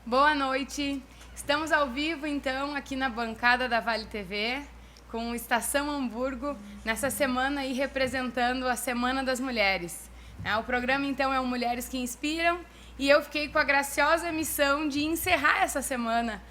Boa noite. Estamos ao vivo, então, aqui na bancada da Vale TV, com Estação Hamburgo, nessa semana aí representando a Semana das Mulheres. O programa, então, é o Mulheres que Inspiram e eu fiquei com a graciosa missão de encerrar essa semana.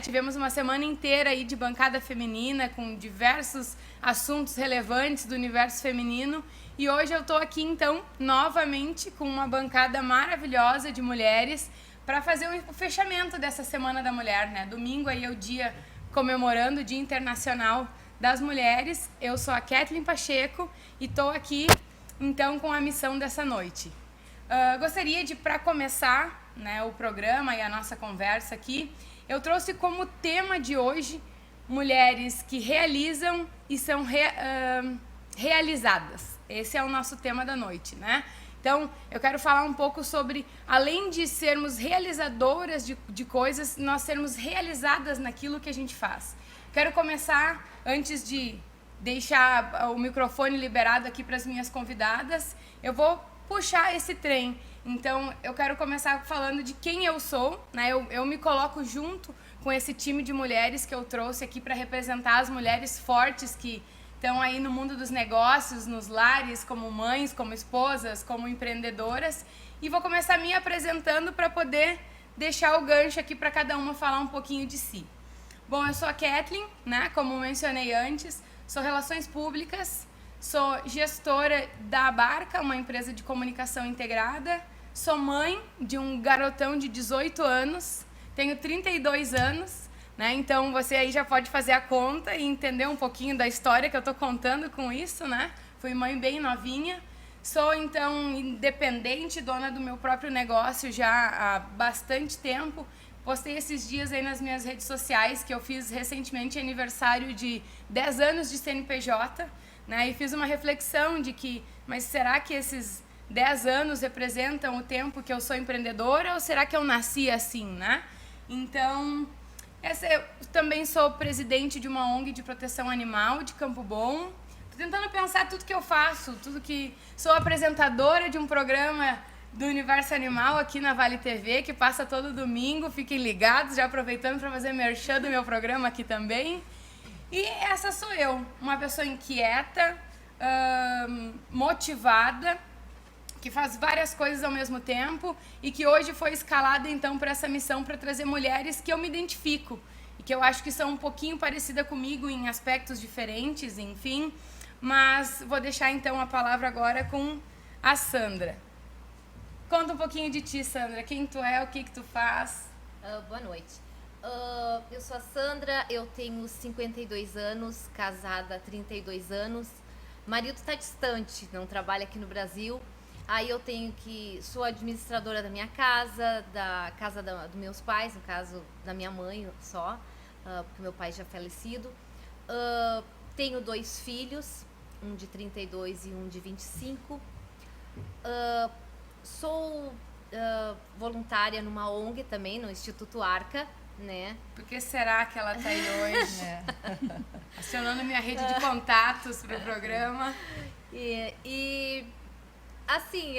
Tivemos uma semana inteira aí de bancada feminina, com diversos assuntos relevantes do universo feminino. E hoje eu estou aqui, então, novamente com uma bancada maravilhosa de mulheres para fazer o fechamento dessa Semana da Mulher. Domingo aí é o dia comemorando o Dia Internacional das Mulheres. Eu sou a Kathleen Pacheco e estou aqui, então, com a missão dessa noite. Gostaria de, para começar o programa e a nossa conversa aqui, eu trouxe como tema de hoje mulheres que realizam e são realizadas. Esse é o nosso tema da noite, Então, eu quero falar um pouco sobre, além de sermos realizadoras de coisas, nós sermos realizadas naquilo que a gente faz. Quero começar, antes de deixar o microfone liberado aqui para as minhas convidadas, eu vou puxar esse trem. Então, eu quero começar falando de quem eu sou, Eu me coloco junto com esse time de mulheres que eu trouxe aqui para representar as mulheres fortes que estão aí no mundo dos negócios, nos lares, como mães, como esposas, como empreendedoras. E vou começar me apresentando para poder deixar o gancho aqui para cada uma falar um pouquinho de si. Bom, eu sou a Kathleen, como mencionei antes, sou Relações Públicas, sou gestora da Abarca, uma empresa de comunicação integrada, sou mãe de um garotão de 18 anos, tenho 32 anos, Então você aí já pode fazer a conta e entender um pouquinho da história que eu estou contando com isso, Fui mãe bem novinha, sou então independente, dona do meu próprio negócio já há bastante tempo. Postei esses dias aí nas minhas redes sociais que eu fiz recentemente aniversário de 10 anos de CNPJ, E fiz uma reflexão de que, mas será que esses 10 anos representam o tempo que eu sou empreendedora ou será que eu nasci assim, Então, eu também sou presidente de uma ONG de proteção animal de Campo Bom. Estou tentando pensar tudo que eu faço, sou apresentadora de um programa do Universo Animal aqui na Vale TV, que passa todo domingo. Fiquem ligados, já aproveitando para fazer merchan do meu programa aqui também. E essa sou eu, uma pessoa inquieta, motivada, que faz várias coisas ao mesmo tempo e que hoje foi escalada então para essa missão para trazer mulheres que eu me identifico e que eu acho que são um pouquinho parecidas comigo em aspectos diferentes, enfim. Mas vou deixar então a palavra agora com a Sandra. Conta um pouquinho de ti, Sandra. Quem tu é, o que tu faz? Boa noite. Eu sou a Sandra, eu tenho 52 anos, casada há 32 anos. Marido está distante, não trabalha aqui no Brasil. Aí eu sou administradora da minha casa, da casa dos meus pais, no caso da minha mãe só, porque meu pai já é falecido. Tenho 2 filhos, um de 32 e um de 25. Sou voluntária numa ONG também, no Instituto Arca, Por que será que ela está aí hoje? Acionando minha rede de contatos para o programa. Assim,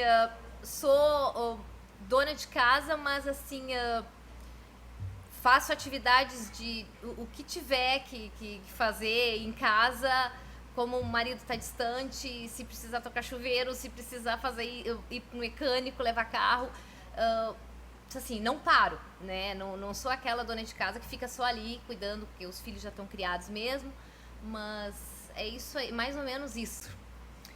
sou dona de casa, mas assim, faço atividades de o que tiver que fazer em casa, como o marido está distante, se precisar tocar chuveiro, se precisar ir para o mecânico, levar carro, assim, não paro, Não sou aquela dona de casa que fica só ali cuidando, porque os filhos já estão criados mesmo, mas é isso aí, mais ou menos isso.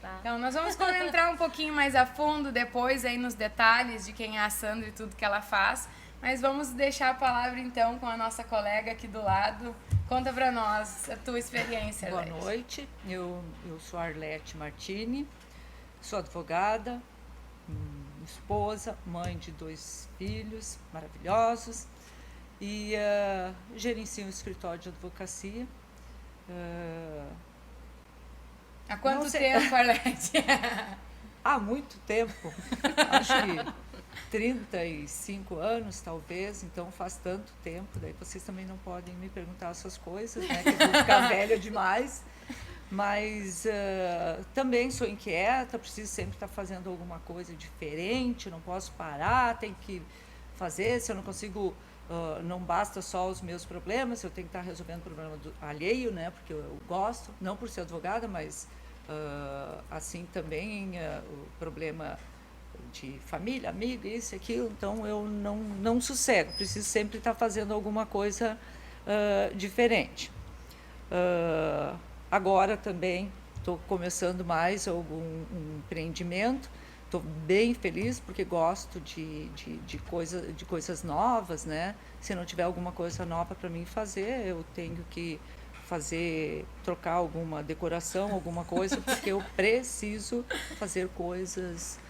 Tá. Então, nós vamos entrar um pouquinho mais a fundo depois aí nos detalhes de quem é a Sandra e tudo que ela faz, mas vamos deixar a palavra então com a nossa colega aqui do lado. Conta pra nós a tua experiência, Arlete. Boa noite, eu sou Arlete Martini, sou advogada, esposa, mãe de 2 filhos maravilhosos e gerencio um escritório de advocacia. Há quanto tempo, Arlete? Há muito tempo, acho que 35 anos talvez, então faz tanto tempo, daí vocês também não podem me perguntar essas coisas, que eu vou ficar velha demais, mas também sou inquieta, preciso sempre estar fazendo alguma coisa diferente, não posso parar, tenho que fazer, se eu não consigo não basta só os meus problemas, eu tenho que estar resolvendo o problema alheio, né? Porque eu gosto, não por ser advogada, mas assim também o problema de família, amigo, isso e aquilo. Então eu não sossego, preciso sempre estar fazendo alguma coisa diferente. Agora também estou começando mais um empreendimento. Estou bem feliz porque gosto de coisas novas, né? Se não tiver alguma coisa nova para mim fazer, eu tenho que trocar alguma decoração, alguma coisa, porque eu preciso fazer coisas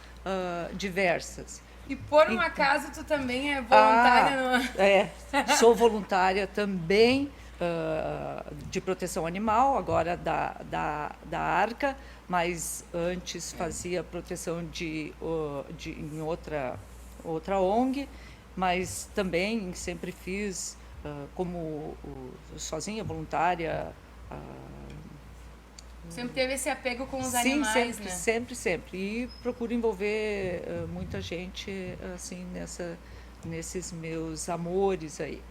diversas. E por um acaso tu também é voluntária no... Sou voluntária também de proteção animal, agora da ARCA, mas antes fazia proteção em outra ONG, mas também sempre fiz como sozinha, voluntária. Sempre teve esse apego com os animais, né? Sempre. E procuro envolver muita gente assim nesses meus amores aí.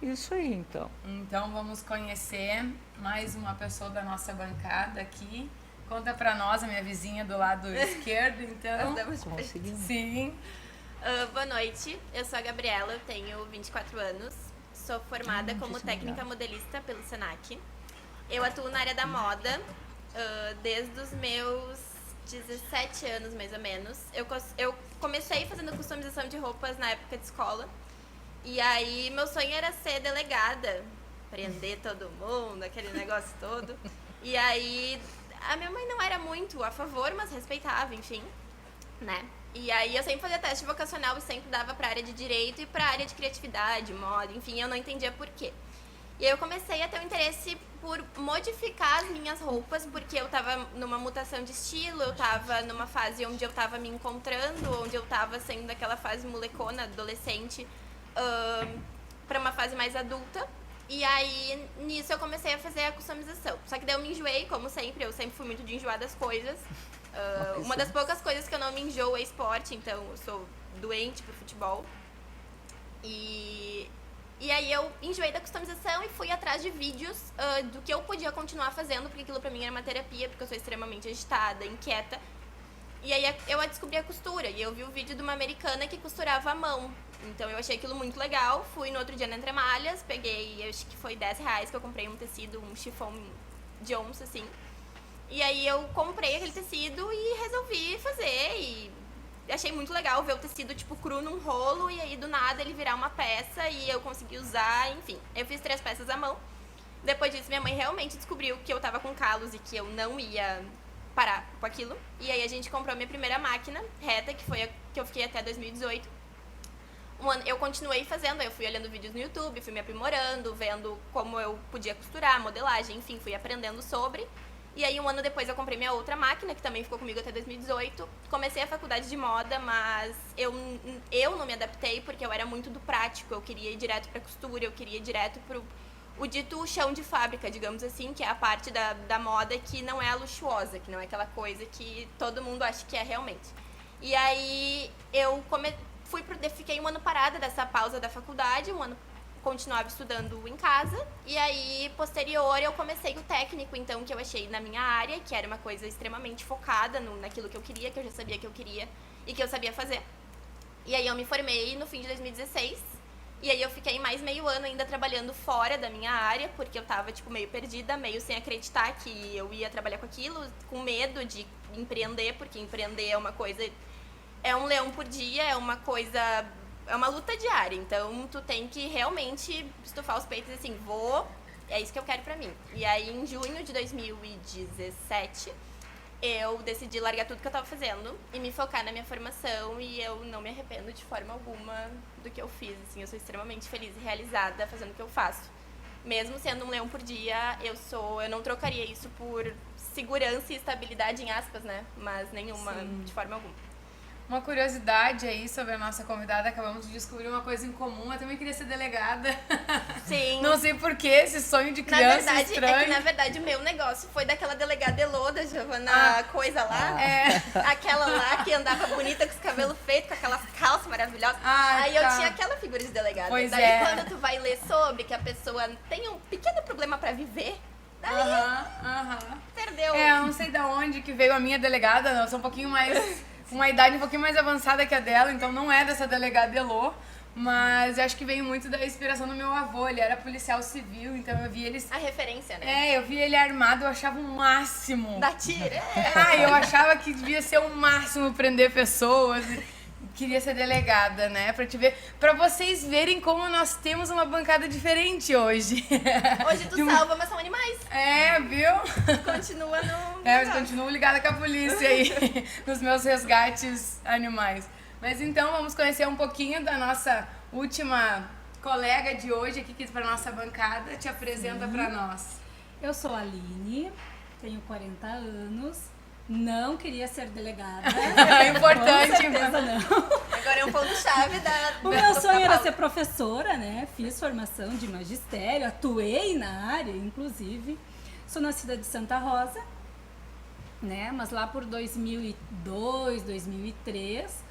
Isso aí, então. Então vamos conhecer mais uma pessoa da nossa bancada aqui. Conta pra nós, a minha vizinha do lado esquerdo, então. Conseguimos. Sim. Boa noite, eu sou a Gabriela, eu tenho 24 anos, sou formada como técnica modelista pelo Senac. Eu atuo na área da moda desde os meus 17 anos, mais ou menos. Eu comecei fazendo customização de roupas na época de escola. E aí, meu sonho era ser delegada, prender todo mundo, aquele negócio todo. E aí, a minha mãe não era muito a favor, mas respeitava, enfim, né? E aí, eu sempre fazia teste vocacional e sempre dava pra área de direito e pra área de criatividade, moda, enfim, eu não entendia por quê. E aí, eu comecei a ter um interesse por modificar as minhas roupas, porque eu tava numa mutação de estilo, eu tava numa fase onde eu tava me encontrando, onde eu tava saindo daquela fase molecona, adolescente, para uma fase mais adulta. E aí, nisso, eu comecei a fazer a customização. Só que daí eu me enjoei, como sempre. Eu sempre fui muito de enjoar das coisas. Uma das poucas coisas que eu não me enjoo é esporte. Então, eu sou doente pro futebol. E aí, eu enjoei da customização e fui atrás de vídeos do que eu podia continuar fazendo. Porque aquilo pra mim era uma terapia, porque eu sou extremamente agitada, inquieta. E aí, eu descobri a costura. E eu vi o vídeo de uma americana que costurava à mão. Então eu achei aquilo muito legal, fui no outro dia na Entre Malhas, peguei, acho que foi R$10 que eu comprei um tecido, um chiffon de onça, assim. E aí eu comprei aquele tecido e resolvi fazer, e achei muito legal ver o tecido, tipo, cru num rolo, e aí do nada ele virar uma peça, e eu consegui usar, enfim. Eu fiz 3 peças à mão. Depois disso, minha mãe realmente descobriu que eu tava com calos e que eu não ia parar com aquilo. E aí a gente comprou a minha primeira máquina reta, que foi a que eu fiquei até 2018. Eu continuei fazendo, eu fui olhando vídeos no YouTube, fui me aprimorando, vendo como eu podia costurar, modelagem, enfim, fui aprendendo sobre. E aí, um ano depois, eu comprei minha outra máquina, que também ficou comigo até 2018. Comecei a faculdade de moda, mas eu não me adaptei, porque eu era muito do prático. Eu queria ir direto pra costura, eu queria ir direto pro o dito chão de fábrica, digamos assim, que é a parte da moda que não é a luxuosa, que não é aquela coisa que todo mundo acha que é realmente. E aí, fiquei um ano parada dessa pausa da faculdade, um ano continuava estudando em casa, e aí, posterior, eu comecei o técnico, então, que eu achei na minha área, que era uma coisa extremamente focada naquilo que eu queria, que eu já sabia que eu queria e que eu sabia fazer. E aí eu me formei no fim de 2016, e aí eu fiquei mais meio ano ainda trabalhando fora da minha área, porque eu tava, tipo, meio perdida, meio sem acreditar que eu ia trabalhar com aquilo, com medo de empreender, porque empreender é uma coisa... É um leão por dia, é uma coisa... É uma luta diária, então tu tem que realmente estufar os peitos e assim, é isso que eu quero pra mim. E aí, em junho de 2017, eu decidi largar tudo que eu tava fazendo e me focar na minha formação, e eu não me arrependo de forma alguma do que eu fiz, assim, eu sou extremamente feliz e realizada fazendo o que eu faço. Mesmo sendo um leão por dia, eu não trocaria isso por segurança e estabilidade, em aspas, né? Mas nenhuma, de forma alguma. Uma curiosidade aí sobre a nossa convidada, acabamos de descobrir uma coisa em comum. Eu também queria ser delegada. Sim. Não sei porquê, esse sonho de criança na verdade, estranho. É que, na verdade, o meu negócio foi daquela delegada Elô, da Giovana coisa lá. Aquela lá que andava bonita com os cabelos feitos, com aquelas calças maravilhosas. Aí eu tinha aquela figura de delegada. Pois daí quando tu vai ler sobre que a pessoa tem um pequeno problema pra viver, daí perdeu. Eu não sei de onde que veio a minha delegada, eu sou um pouquinho mais... uma idade um pouquinho mais avançada que a dela, então não é dessa delegada Elô, mas eu acho que veio muito da inspiração do meu avô, ele era policial civil, então eu vi eles... A referência, né? eu vi ele armado, eu achava o máximo. Da tira. Eu achava que devia ser o máximo prender pessoas. Queria ser delegada, né? Pra te ver, pra vocês verem como nós temos uma bancada diferente hoje. Hoje tu salva, mas são animais. Viu? Continua no... Mas continuo ligada com a polícia aí, nos meus resgates animais. Mas então, vamos conhecer um pouquinho da nossa última colega de hoje aqui para nossa bancada. Te apresenta para nós. Eu sou a Aline, tenho 40 anos. Não queria ser delegada. É importante. Com certeza não. Agora é um ponto-chave da... O meu sonho era ser professora, né? Fiz formação de magistério, atuei na área, inclusive. Sou nascida de Santa Rosa, né? Mas lá por 2002, 2003,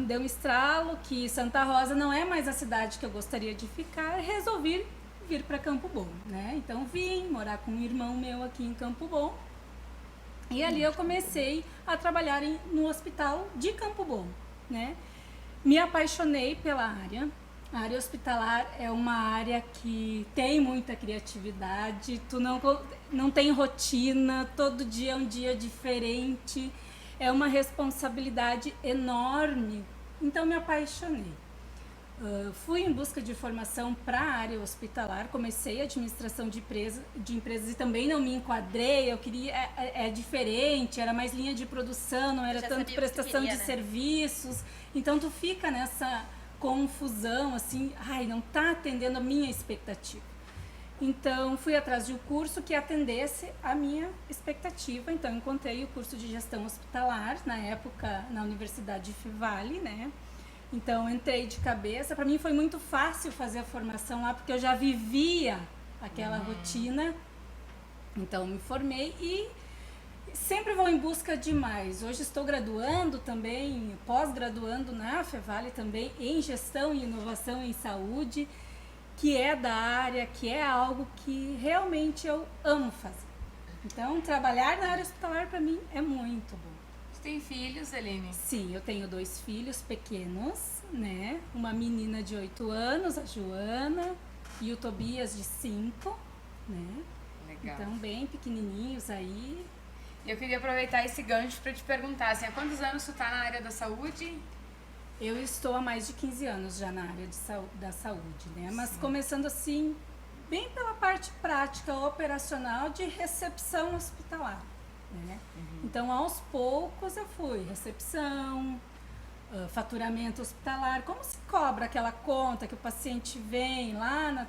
deu um estralo que Santa Rosa não é mais a cidade que eu gostaria de ficar. Resolvi vir para Campo Bom, né? Então vim morar com um irmão meu aqui em Campo Bom. E ali eu comecei a trabalhar no hospital de Campo Bom, né? Me apaixonei pela área. A área hospitalar é uma área que tem muita criatividade, tu não tem rotina, todo dia é um dia diferente, é uma responsabilidade enorme, então me apaixonei. Fui em busca de formação para a área hospitalar, comecei administração de empresas e também não me enquadrei, eu queria, é diferente, era mais linha de produção, não era tanto prestação de serviços, então tu fica nessa confusão, assim, não está atendendo a minha expectativa. Então, fui atrás de um curso que atendesse a minha expectativa, então encontrei o curso de gestão hospitalar, na época na Universidade Fevale, né? Então, entrei de cabeça. Para mim foi muito fácil fazer a formação lá, porque eu já vivia aquela rotina. Então, me formei e sempre vou em busca de mais. Hoje estou graduando também, pós-graduando na Fevale também, em gestão e inovação em saúde, que é da área, que é algo que realmente eu amo fazer. Então, trabalhar na área hospitalar para mim é muito bom. Tem filhos, Aline? Sim, eu tenho 2 filhos pequenos, né? Uma menina de 8 anos, a Joana, e o Tobias de 5, né? Legal. Então, bem pequenininhos aí. Eu queria aproveitar esse gancho para te perguntar, assim, há quantos anos tu tá na área da saúde? Eu estou há mais de 15 anos já na área da saúde, né? Mas começando assim, bem pela parte prática, operacional de recepção hospitalar. Né? Então, aos poucos eu fui recepção, faturamento hospitalar, como se cobra aquela conta que o paciente vem lá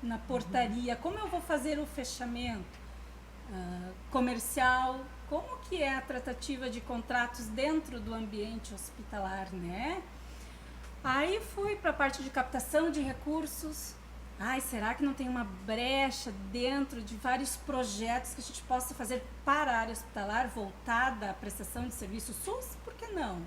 na portaria, como eu vou fazer o fechamento comercial, como que é a tratativa de contratos dentro do ambiente hospitalar, né? Aí fui para a parte de captação de recursos. Será que não tem uma brecha dentro de vários projetos que a gente possa fazer para a área hospitalar voltada à prestação de serviço SUS? Por que não?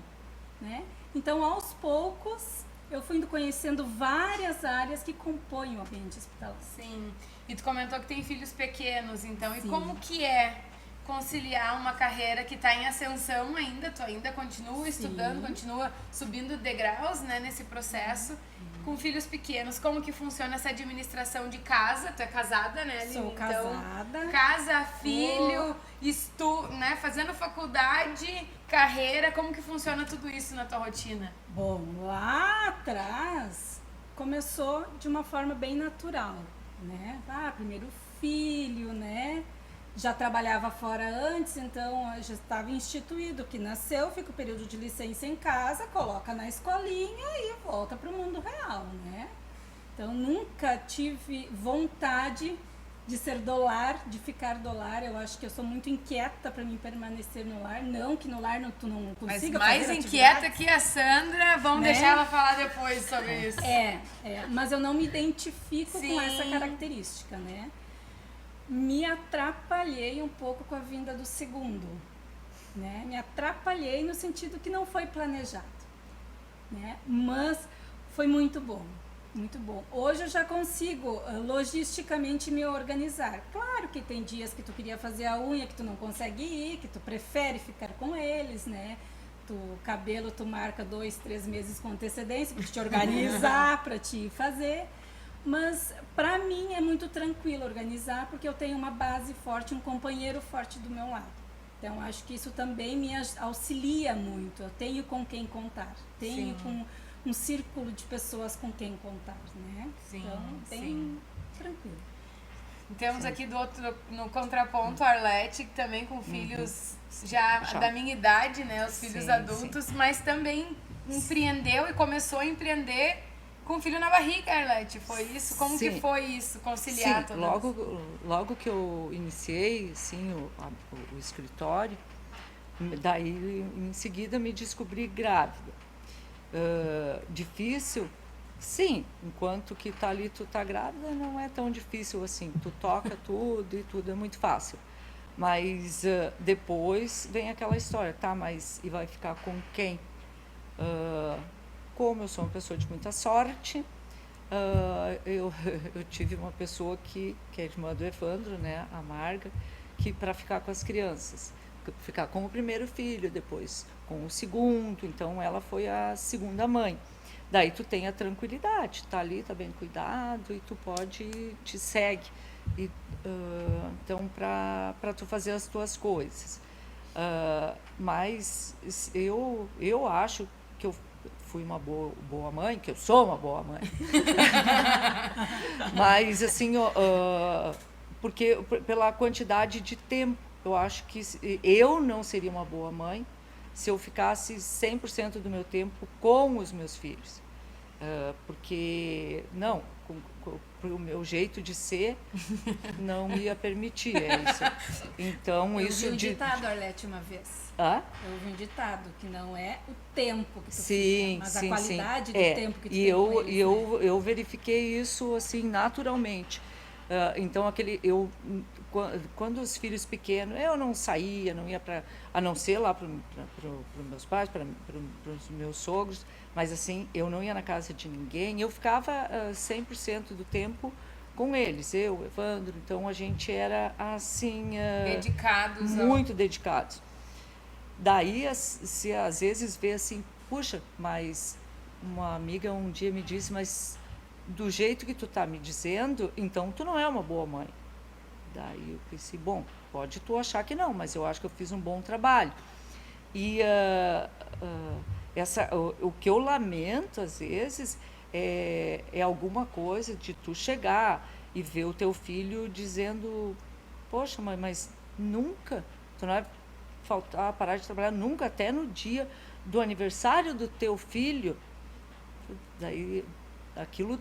Né? Então, aos poucos, eu fui indo conhecendo várias áreas que compõem o ambiente hospitalar. Sim. E tu comentou que tem filhos pequenos, então. Sim. E como que é conciliar uma carreira que está em ascensão ainda? Tu ainda continua estudando, continua subindo degraus, né, nesse processo. Com filhos pequenos, como que funciona essa administração de casa? Tu é casada, né, Aline? Sou casada. Casa, filho, né, fazendo faculdade, carreira, como que funciona tudo isso na tua rotina? Bom, lá atrás começou de uma forma bem natural, né? Primeiro filho, né? Já trabalhava fora antes, então já estava instituído que nasceu, fica o período de licença em casa, coloca na escolinha e volta para o mundo real, né? Então nunca tive vontade de ser do lar, de ficar do lar. Eu acho que eu sou muito inquieta para mim permanecer no lar. Não que no lar tu não Mas consiga mais fazer inquieta atividades. que a Sandra, vamos Né? deixar ela falar depois sobre isso. Mas eu não me identifico Sim. com essa característica, né? Me atrapalhei um pouco com a vinda do segundo, né? Me atrapalhei no sentido que não foi planejado, né? Mas foi muito bom, muito bom. Hoje eu já consigo logisticamente me organizar. Claro que tem dias que tu queria fazer a unha, que tu não consegue ir, que tu prefere ficar com eles, né? Cabelo tu marca 2, 3 meses com antecedência para te organizar, para te fazer. Mas para mim é muito tranquilo organizar porque eu tenho uma base forte, um companheiro forte do meu lado. Então acho que isso também me auxilia muito. Eu tenho com quem contar, tenho com um círculo de pessoas com quem contar, né? Sim, então bem tranquilo. Temos aqui do outro, no contraponto, a Arlete, que também com filhos já da minha idade, né? Os filhos adultos, mas também empreendeu e começou a empreender com o filho na barriga, Arlete. Foi isso? Como que foi isso? Conciliar todas? Logo que eu iniciei, assim, o escritório, daí em seguida me descobri grávida. Difícil? Sim, enquanto que tá ali, tu tá grávida, não é tão difícil assim. Tu toca tudo e tudo é muito fácil. Mas depois vem aquela história, tá, mas e vai ficar com quem? Como eu sou uma pessoa de muita sorte, eu tive uma pessoa que é irmã do Evandro, né, a Marga, que para ficar com as crianças, ficar com o primeiro filho, depois com o segundo, então ela foi a segunda mãe. Daí tu tem a tranquilidade, tá ali, tá bem cuidado e tu te segue. Então, para tu fazer as tuas coisas. Mas eu acho que eu fui uma boa mãe, que eu sou uma boa mãe. Mas, assim, porque pela quantidade de tempo, eu acho que eu não seria uma boa mãe se eu ficasse 100% do meu tempo com os meus filhos. Porque, não, o meu jeito de ser não ia permitir isso. Então, Eu isso ouvi um ditado, Arlete, uma vez. Eu ouvi um ditado, que não é o tempo que tu fica, mas a qualidade do tempo que tu tem com eles, eu verifiquei isso, assim, naturalmente. Então, quando os filhos pequenos, eu não saía, não ia a não ser lá para os meus pais, para os meus sogros, mas assim, eu não ia na casa de ninguém, eu ficava 100% do tempo com eles, eu, Evandro, então a gente era assim... dedicados. Muito dedicados. Daí, se às vezes vê assim, puxa, mas uma amiga um dia me disse, mas do jeito que tu tá me dizendo, então tu não é uma boa mãe. Daí eu pensei, bom, pode tu achar que não, mas eu acho que eu fiz um bom trabalho. E o que eu lamento, às vezes, é alguma coisa de tu chegar e ver o teu filho dizendo, poxa, mãe, mas nunca, tu não vai parar de trabalhar nunca, até no dia do aniversário do teu filho. Daí, aquilo,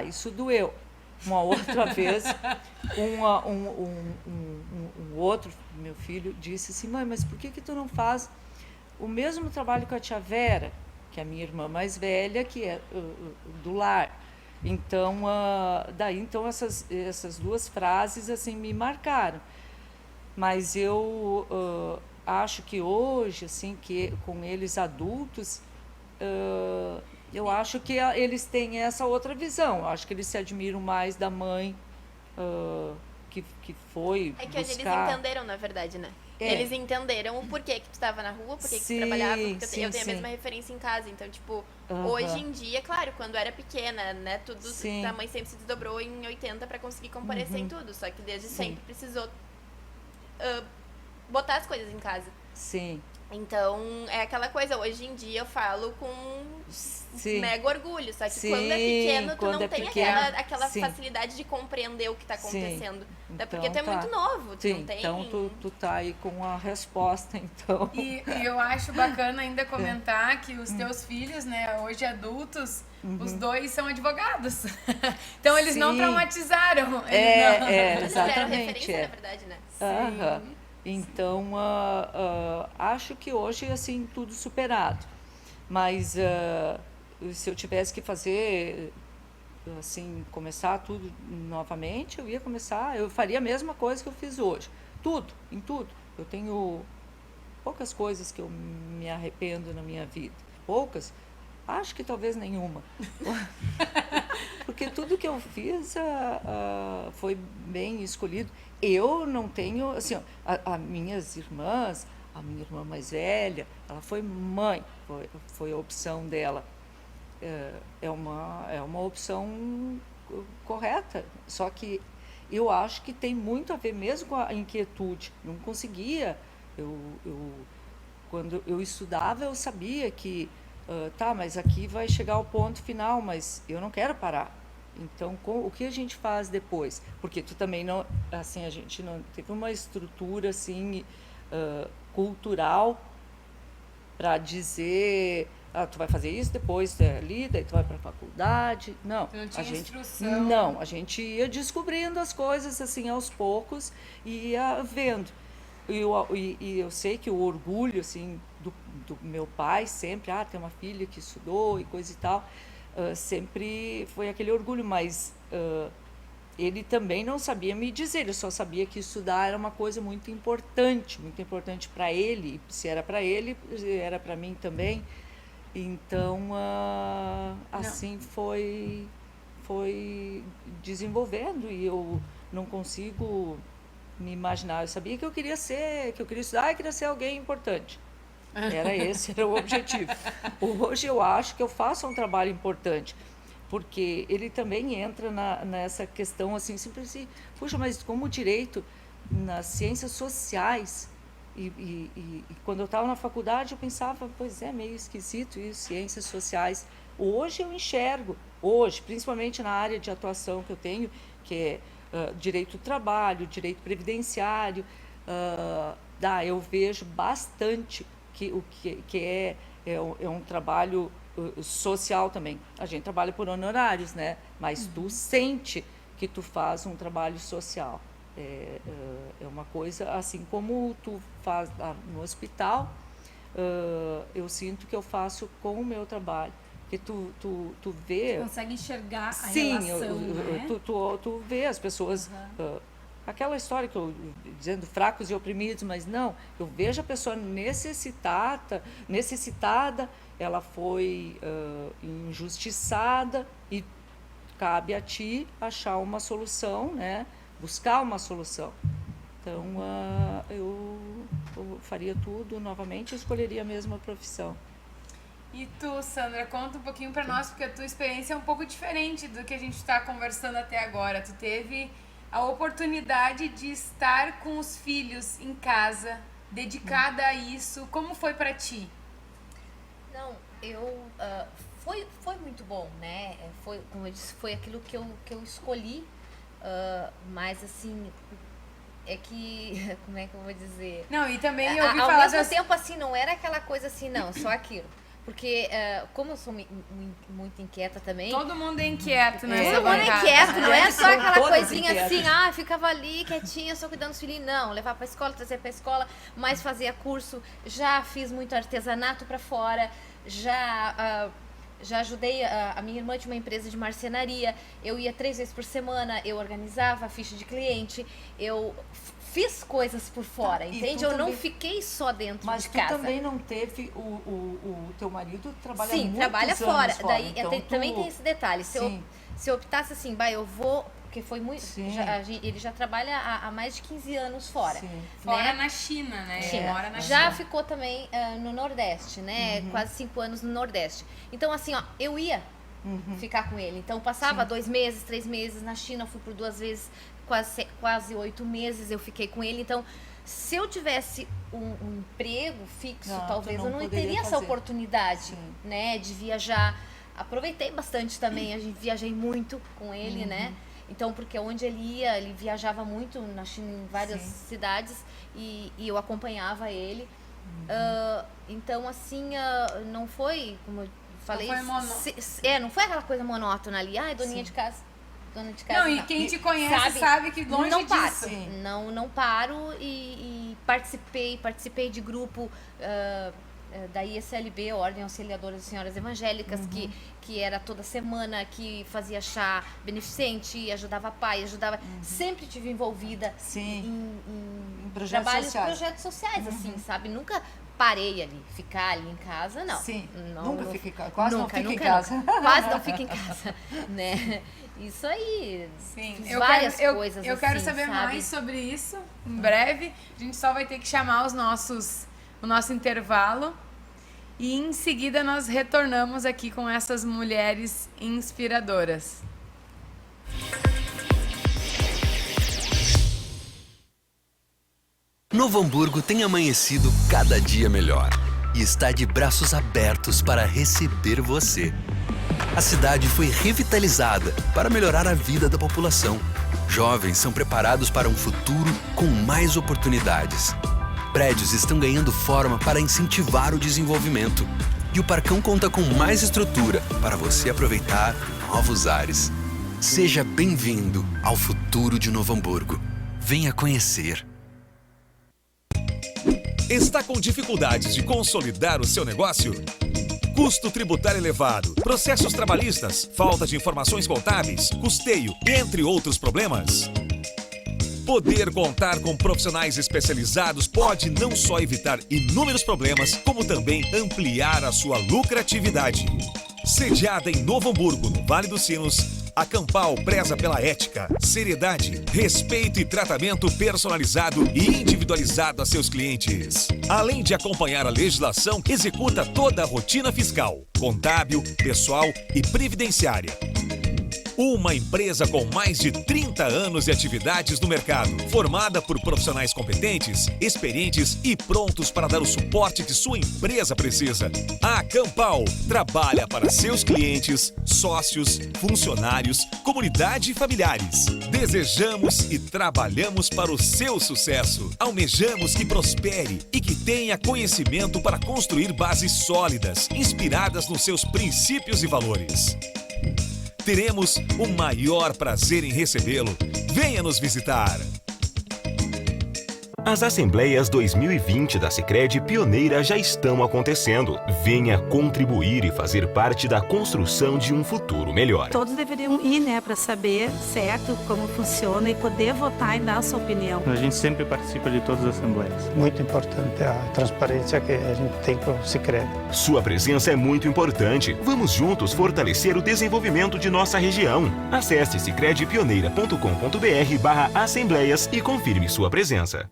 isso doeu. Uma outra vez, um outro meu filho disse assim, mãe, mas por que tu não faz o mesmo trabalho com a tia Vera, que é a minha irmã mais velha, que é do lar? Então, então essas duas frases assim me marcaram. Mas eu acho que hoje, assim, que com eles adultos, eu acho que eles têm essa outra visão. Eu acho que eles se admiram mais da mãe que foi buscar... É que hoje eles entenderam, na verdade, né? Eles entenderam o porquê que tu estava na rua, porquê que tu trabalhava, porque eu tenho a mesma referência em casa. Então, tipo, hoje em dia, claro, quando era pequena, né? A mãe sempre se desdobrou em 80 para conseguir comparecer em tudo. Só que desde sempre precisou botar as coisas em casa. Sim. Então, é aquela coisa, hoje em dia eu falo com Sim. mega orgulho, só que Sim, quando é pequeno, tu quando não é tem pequeno, aquela sim. facilidade de compreender o que tá acontecendo. Até porque Então, tu é muito novo, tu Sim, não tem... então tu tá aí com a resposta, então. E eu acho bacana ainda comentar que os teus filhos, né, hoje adultos, os dois são advogados. Então eles não Sim. traumatizaram. Eles não... Eles eram Exatamente. referência, na verdade, né? Aham. Então, acho que hoje, assim, tudo superado. Mas se eu tivesse que fazer, assim, começar tudo novamente, eu faria a mesma coisa que eu fiz hoje. Tudo, em tudo. Eu tenho poucas coisas que eu me arrependo na minha vida. Poucas? Acho que talvez nenhuma. Porque tudo que eu fiz foi bem escolhido. Eu não tenho, assim, as minhas irmãs, a minha irmã mais velha, ela foi mãe, foi a opção dela. É uma opção correta, só que eu acho que tem muito a ver mesmo com a inquietude. Não conseguia, quando eu estudava, eu sabia que, tá, mas aqui vai chegar ao ponto final, mas eu não quero parar. Então, o que a gente faz depois? Porque tu também não, assim, a gente não teve uma estrutura assim cultural para dizer, tu vai fazer isso, depois ali, daí tu vai para a faculdade. Não, Tu não tinha instrução. não, a gente ia descobrindo as coisas assim aos poucos e ia vendo. E eu sei que o orgulho assim do meu pai sempre, tem uma filha que estudou e coisa e tal. Sempre foi aquele orgulho, mas ele também não sabia me dizer, ele só sabia que estudar era uma coisa muito importante para ele, se era para ele, era para mim também. Então, assim foi desenvolvendo e eu não consigo me imaginar. Eu sabia que eu queria estudar e queria ser alguém importante. Esse era o objetivo. Hoje eu acho que eu faço um trabalho importante, porque ele também entra nessa questão assim, sempre assim, puxa, mas como direito nas ciências sociais, e quando eu estava na faculdade eu pensava, pois é, meio esquisito isso, ciências sociais. Hoje eu enxergo, principalmente na área de atuação que eu tenho, que é direito do trabalho, direito previdenciário, eu vejo bastante que é um trabalho social também. A gente trabalha por honorários, né? Mas tu sente que tu faz um trabalho social. É uma coisa, assim como tu faz no hospital, eu sinto que eu faço com o meu trabalho. Porque tu vê... Tu consegue enxergar a Sim, relação, né? tu vê as pessoas... aquela história que eu dizendo fracos e oprimidos, mas não, eu vejo a pessoa necessitada, ela foi injustiçada e cabe a ti achar uma solução, né? Buscar uma solução. Então, eu faria tudo novamente, eu escolheria a mesma profissão. E tu, Sandra, conta um pouquinho para nós, porque a tua experiência é um pouco diferente do que a gente está conversando até agora. Tu teve a oportunidade de estar com os filhos em casa, dedicada a isso. Como foi para ti? Não, foi muito bom, né? Foi, como eu disse, foi aquilo que eu escolhi, mas assim, é que, como é que eu vou dizer? Não, e também eu ouvi Ao falar mesmo tempo, assim, não era aquela coisa assim, não, só aquilo. Porque, como eu sou muito inquieta também... Todo mundo é inquieto, né? Todo mundo é inquieto, não é só aquela todas coisinha inquietas. assim, ficava ali quietinha, só cuidando dos filhinhos. Não, levar pra escola, trazer pra escola, mas fazia curso, já fiz muito artesanato pra fora, já ajudei, a minha irmã tinha uma empresa de marcenaria, eu ia 3 vezes por semana, eu organizava a ficha de cliente, eu fiz coisas por fora, entende? Eu não fiquei só dentro Mas de tu casa. também não teve o teu marido trabalha Sim, muitos trabalha anos fora. fora. Daí Então, também tem esse detalhe. Se eu optasse assim, eu vou, porque foi muito. Ele já trabalha há mais de 15 anos fora. Sim. Fora na China, né? China. Mora na Já China. ficou também no Nordeste, né? Quase 5 anos no Nordeste. Então, assim, eu ia ficar com ele. Então, passava 2 meses, 3 meses na China, fui por 2 vezes, quase 8 meses eu fiquei com ele. Então, Se eu tivesse um emprego fixo, talvez eu não poderia teria essa fazer. oportunidade, né, de viajar. Aproveitei bastante também, a gente viajei muito com ele, né? Então, porque onde ele ia, ele viajava muito na China, em várias cidades, e eu acompanhava ele. Então, assim, não foi, como eu falei, não foi aquela coisa monótona ali, doninha de casa. Dona de casa. Não, e quem te conhece sabe que longe não paro. disso. Não paro e participei de grupo da ISLB, Ordem Auxiliadora das Senhoras Evangélicas, que era toda semana, que fazia chá beneficente, ajudava pai, sempre tive envolvida em projetos sociais, assim, sabe? Nunca parei ali, ficar ali em casa, não. Sim, nunca fica em casa, quase não fica em casa. Quase não fica em casa, né? Isso aí, Sim, várias coisas eu quero assim, saber sabe? mais sobre isso em breve. A gente só vai ter que chamar o nosso intervalo e em seguida nós retornamos aqui com essas mulheres inspiradoras. Novo Hamburgo tem amanhecido cada dia melhor e está de braços abertos para receber você. A cidade foi revitalizada para melhorar a vida da população. Jovens são preparados para um futuro com mais oportunidades. Prédios estão ganhando forma para incentivar o desenvolvimento. E o Parcão conta com mais estrutura para você aproveitar novos ares. Seja bem-vindo ao futuro de Novo Hamburgo. Venha conhecer. Está com dificuldades de consolidar o seu negócio? Custo tributário elevado, processos trabalhistas, falta de informações contábeis, custeio, entre outros problemas? Poder contar com profissionais especializados pode não só evitar inúmeros problemas, como também ampliar a sua lucratividade. Sediada em Novo Hamburgo, no Vale dos Sinos, a Campal preza pela ética, seriedade, respeito e tratamento personalizado e individualizado a seus clientes. Além de acompanhar a legislação, executa toda a rotina fiscal, contábil, pessoal e previdenciária. Uma empresa com mais de 30 anos de atividades no mercado, formada por profissionais competentes, experientes e prontos para dar o suporte que sua empresa precisa. A Campal trabalha para seus clientes, sócios, funcionários, comunidade e familiares. Desejamos e trabalhamos para o seu sucesso. Almejamos que prospere e que tenha conhecimento para construir bases sólidas, inspiradas nos seus princípios e valores. Teremos o maior prazer em recebê-lo. Venha nos visitar! As Assembleias 2020 da Sicredi Pioneira já estão acontecendo. Venha contribuir e fazer parte da construção de um futuro melhor. Todos deveriam ir, para saber certo como funciona e poder votar e dar a sua opinião. A gente sempre participa de todas as assembleias. Muito importante a transparência que a gente tem com o Sicredi. Sua presença é muito importante. Vamos juntos fortalecer o desenvolvimento de nossa região. Acesse sicredipioneira.com.br/assembleias e confirme sua presença.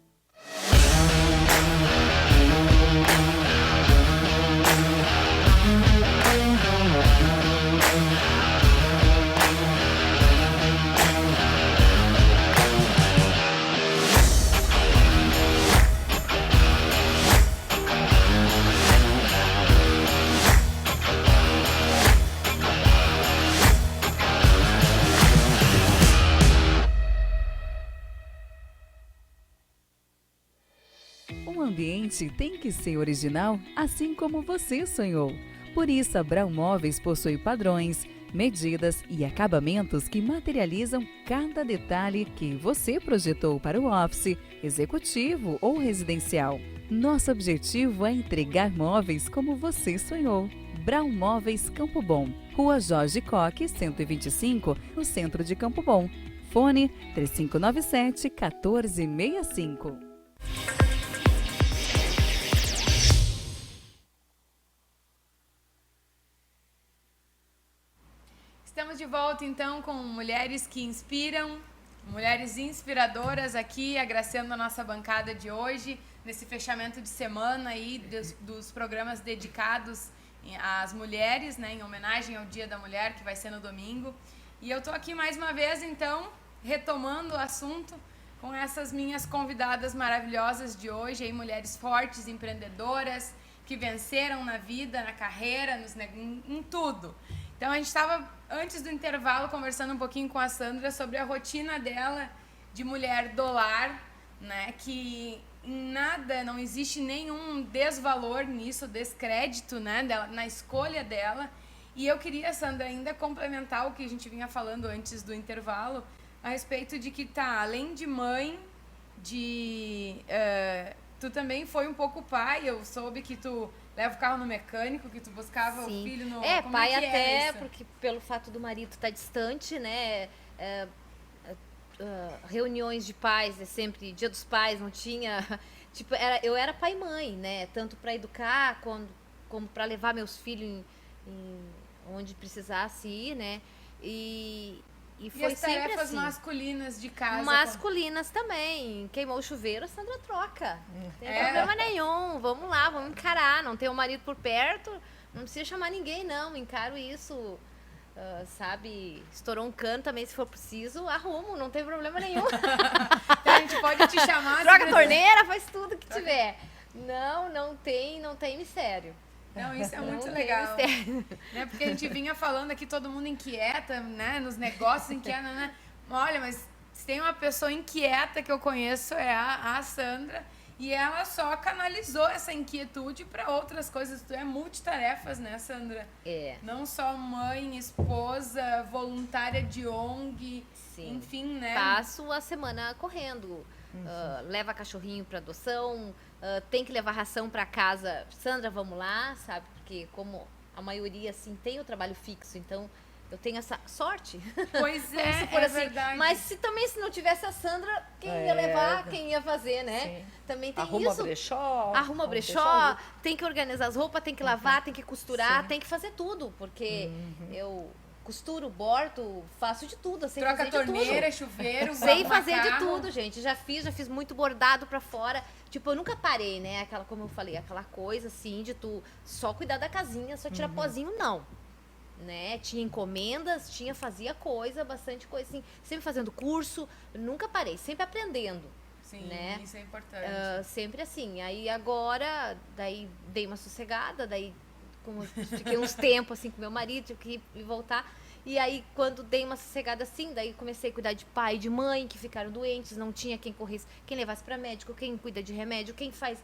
Um ambiente tem que ser original, assim como você sonhou. Por isso, a Brau Móveis possui padrões, medidas e acabamentos que materializam cada detalhe que você projetou para o office, executivo ou residencial. Nosso objetivo é entregar móveis como você sonhou. Brau Móveis Campo Bom, Rua Jorge Coque, 125, no centro de Campo Bom. Fone 3597-1465. Estamos de volta então com mulheres que inspiram, mulheres inspiradoras aqui, agraciando a nossa bancada de hoje, nesse fechamento de semana aí dos programas dedicados às mulheres, em homenagem ao Dia da Mulher, que vai ser no domingo. E eu tô aqui mais uma vez, então, retomando o assunto, com essas minhas convidadas maravilhosas de hoje, aí, mulheres fortes, empreendedoras, que venceram na vida, na carreira, em tudo. Então, a gente estava, antes do intervalo, conversando um pouquinho com a Sandra sobre a rotina dela de mulher do lar, né? Que em nada, não existe nenhum desvalor nisso, descrédito, né? Dela, na escolha dela. E eu queria, Sandra, ainda complementar o que a gente vinha falando antes do intervalo, a respeito de que, além de mãe, tu também foi um pouco pai. Eu soube que tu leva o carro no mecânico, que tu buscava o filho no... Como pai é que até, isso? porque pelo fato do marido estar distante, né? Reuniões de pais, sempre Dia dos Pais, não tinha... Tipo, eu era pai e mãe, né? Tanto para educar, como para levar meus filhos em onde precisasse ir, né? E foi as sempre tarefas assim. masculinas de casa? Masculinas também. Queimou o chuveiro, a Sandra troca. Não tem problema nenhum. Vamos lá, vamos encarar. Não tem o marido por perto, não precisa chamar ninguém, não. Encaro isso, sabe? Estourou um cano também, se for preciso, arrumo, não tem problema nenhum. Então a gente pode te chamar... Troca a torneira, faz tudo que tiver. Não tem mistério. Não, isso é muito legal, né? Porque a gente vinha falando aqui, todo mundo inquieta, né? Nos negócios, inquieta, né? Olha, mas se tem uma pessoa inquieta que eu conheço, é a Sandra, e ela só canalizou essa inquietude para outras coisas. Tu é multitarefas, né, Sandra? Não só mãe, esposa, voluntária de ONG, enfim, né? Passo a semana correndo. Leva cachorrinho para adoção, tem que levar ração para casa. Sandra, vamos lá, sabe? Porque como a maioria, assim, tem o trabalho fixo, então eu tenho essa sorte. Pois é, é assim. Verdade. Mas se não tivesse a Sandra, quem ia levar, quem ia fazer, né? Sim. Também tem Arruma isso. Arruma brechó, tem que organizar as roupas, tem que lavar, tem que costurar, tem que fazer tudo, porque eu... costuro, bordo, faço de tudo, sei Troca fazer de tudo. Troca torneira, chuveiro, sei fazer de tudo, gente. Já fiz muito bordado pra fora. Tipo, eu nunca parei, né? Como eu falei, aquela coisa assim de tu só cuidar da casinha, só tirar pozinho, não. Né? Tinha encomendas, fazia bastante coisa assim. Sempre fazendo curso, nunca parei, sempre aprendendo. Sim, né? Isso é importante. Sempre assim. Aí agora, daí dei uma sossegada, daí fiquei uns tempos assim com meu marido, tive que ir voltar. E aí, quando dei uma sossegada assim, daí comecei a cuidar de pai e de mãe que ficaram doentes, não tinha quem corresse, quem levasse para médico, quem cuida de remédio, quem faz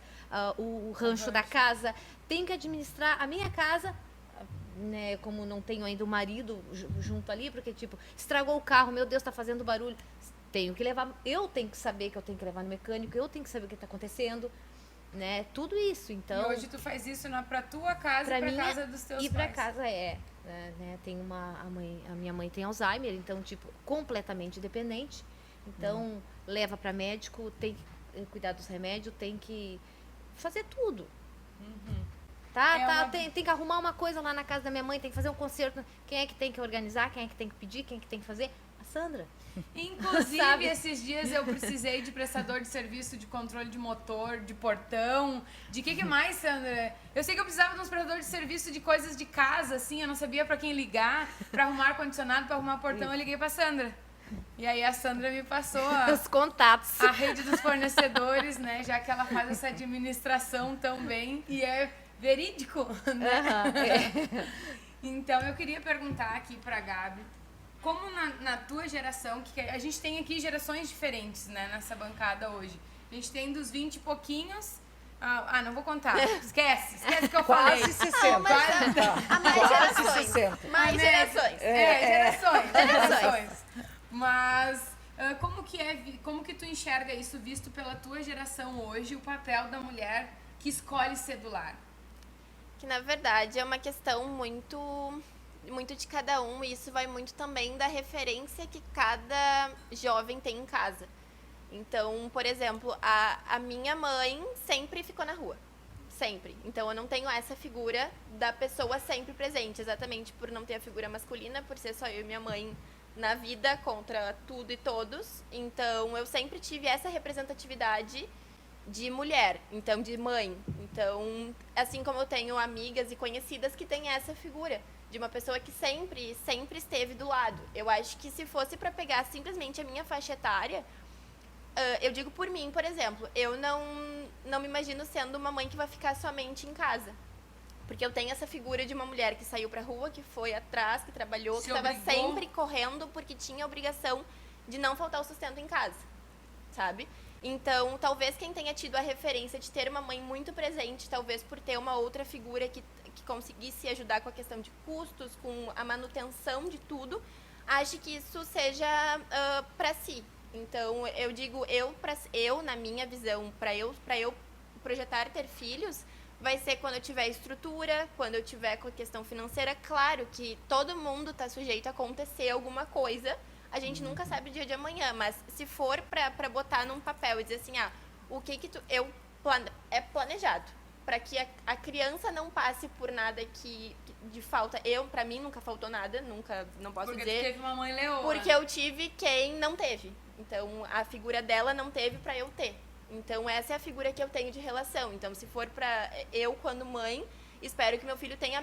o rancho da casa. Tenho que administrar a minha casa, né? Como não tenho ainda o marido junto ali, porque tipo, estragou o carro, meu Deus, tá fazendo barulho. Tenho que levar, eu tenho que saber que eu tenho que levar no mecânico, eu tenho que saber o que tá acontecendo. Né? Tudo isso, então... E hoje tu faz isso pra tua casa pra e pra casa dos teus pais. E pra casa né? Tem a minha mãe tem Alzheimer, então, tipo, completamente dependente. Então, leva pra médico, tem que cuidar dos remédios, tem que fazer tudo. Tem que arrumar uma coisa lá na casa da minha mãe, tem que fazer um concerto. Quem é que tem que organizar, quem é que tem que pedir, quem é que tem que fazer? A Sandra. Inclusive, esses dias eu precisei de prestador de serviço de controle de motor, de portão, de que mais, Sandra? Eu sei que eu precisava de uns prestadores de serviço de coisas de casa, assim, eu não sabia pra quem ligar, pra arrumar ar-condicionado, pra arrumar portão, eu liguei pra Sandra. E aí a Sandra me passou os contatos, a rede dos fornecedores, né, já que ela faz essa administração tão bem e é verídico, né? Então eu queria perguntar aqui pra Gabi, como na tua geração, que a gente tem aqui gerações diferentes, né, nessa bancada hoje. A gente tem dos 20 e pouquinhos... não vou contar. Esquece que eu falei. Quase 60. Mais gerações. Mais gerações. Gerações. Mas como que tu enxerga isso, visto pela tua geração hoje, o papel da mulher que escolhe ser do lar? Que, na verdade, é uma questão muito de cada um, e isso vai muito também da referência que cada jovem tem em casa. Então, por exemplo, a minha mãe sempre ficou na rua. Sempre. Então, eu não tenho essa figura da pessoa sempre presente, exatamente por não ter a figura masculina, por ser só eu e minha mãe na vida contra tudo e todos. Então, eu sempre tive essa representatividade de mulher, então de mãe. Então, assim como eu tenho amigas e conhecidas que têm essa figura de uma pessoa que sempre esteve do lado. Eu acho que se fosse para pegar simplesmente a minha faixa etária, eu digo por mim, por exemplo, eu não me imagino sendo uma mãe que vai ficar somente em casa. Porque eu tenho essa figura de uma mulher que saiu pra rua, que foi atrás, que trabalhou, que estava sempre correndo porque tinha a obrigação de não faltar o sustento em casa, sabe? Então, talvez quem tenha tido a referência de ter uma mãe muito presente, talvez por ter uma outra figura que conseguisse ajudar com a questão de custos, com a manutenção de tudo, ache que isso seja para si. Então, eu digo, eu na minha visão, para eu projetar ter filhos, vai ser quando eu tiver estrutura, quando eu tiver com a questão financeira. Claro que todo mundo está sujeito a acontecer alguma coisa, a gente nunca sabe o dia de amanhã, mas se for para botar num papel e dizer assim, o que é planejado, para que a criança não passe por nada de falta. Para mim nunca faltou nada, não posso dizer. Porque teve uma mãe leoa. Porque eu tive quem não teve. Então, a figura dela não teve para eu ter. Então, essa é a figura que eu tenho de relação. Então, se for para eu, quando mãe, espero que meu filho tenha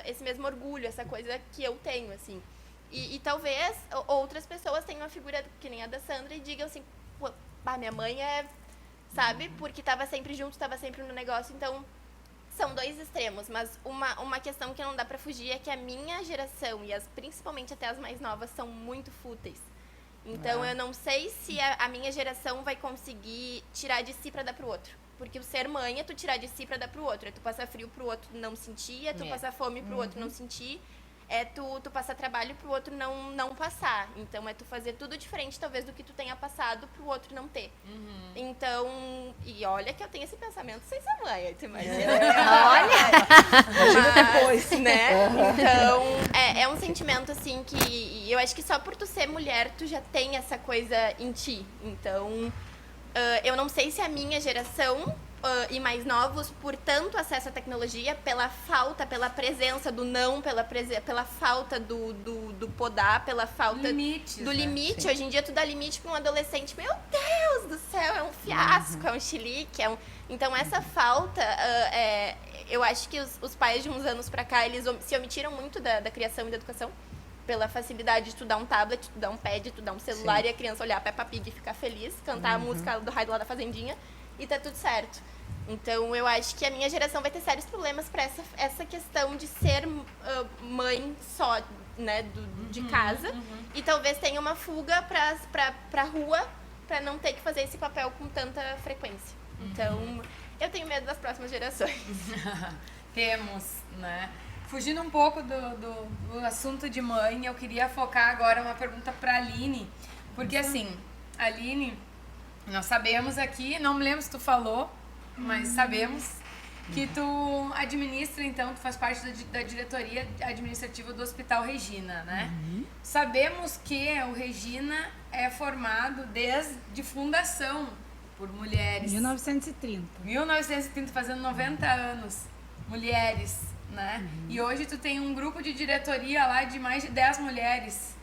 esse mesmo orgulho, essa coisa que eu tenho, assim. E talvez outras pessoas tenham uma figura que nem a da Sandra e digam assim, pô, minha mãe sabe? Porque estava sempre junto, estava sempre no negócio. Então, são dois extremos. Mas uma questão que não dá para fugir é que a minha geração, e principalmente até as mais novas, são muito fúteis. Então, eu não sei se a minha geração vai conseguir tirar de si para dar pro outro. Porque o ser mãe é tu tirar de si para dar pro outro. É tu passar frio pro outro não sentir, é tu passar fome pro outro não sentir, é tu passar trabalho pro outro não passar. Então, é tu fazer tudo diferente, talvez, do que tu tenha passado pro outro não ter. Então, e olha que eu tenho esse pensamento sem ser mãe, tu imagina. Imagina depois, né? Então, é um sentimento, assim, que eu acho que só por tu ser mulher, tu já tem essa coisa em ti. Então, eu não sei se a minha geração e mais novos, por tanto acesso à tecnologia, pela presença do não, pela falta do podar, pela falta do limite. Sim. Hoje em dia tu dá limite para um adolescente, meu Deus do céu, é um fiasco, é um chilique, Então essa falta, eu acho que os pais de uns anos para cá, eles se omitiram muito da criação e da educação, pela facilidade de tu dar um tablet, tu dar um pad, tu dar um celular. Sim. E a criança olhar Peppa Pig e ficar feliz, cantar a música do raio lá da fazendinha e tá tudo certo. Então, eu acho que a minha geração vai ter sérios problemas para essa questão de ser mãe só, né, de casa. E talvez tenha uma fuga pra rua, para não ter que fazer esse papel com tanta frequência. Então, eu tenho medo das próximas gerações. Temos, né? Fugindo um pouco do assunto de mãe, eu queria focar agora uma pergunta para a Aline. Porque, assim, Aline, nós sabemos aqui, não me lembro se tu falou, mas sabemos que tu administra, então, tu faz parte da diretoria administrativa do Hospital Regina, né? Sabemos que o Regina é formado desde fundação por mulheres. 1930, fazendo 90 anos, mulheres, né? E hoje tu tem um grupo de diretoria lá de mais de 10 mulheres.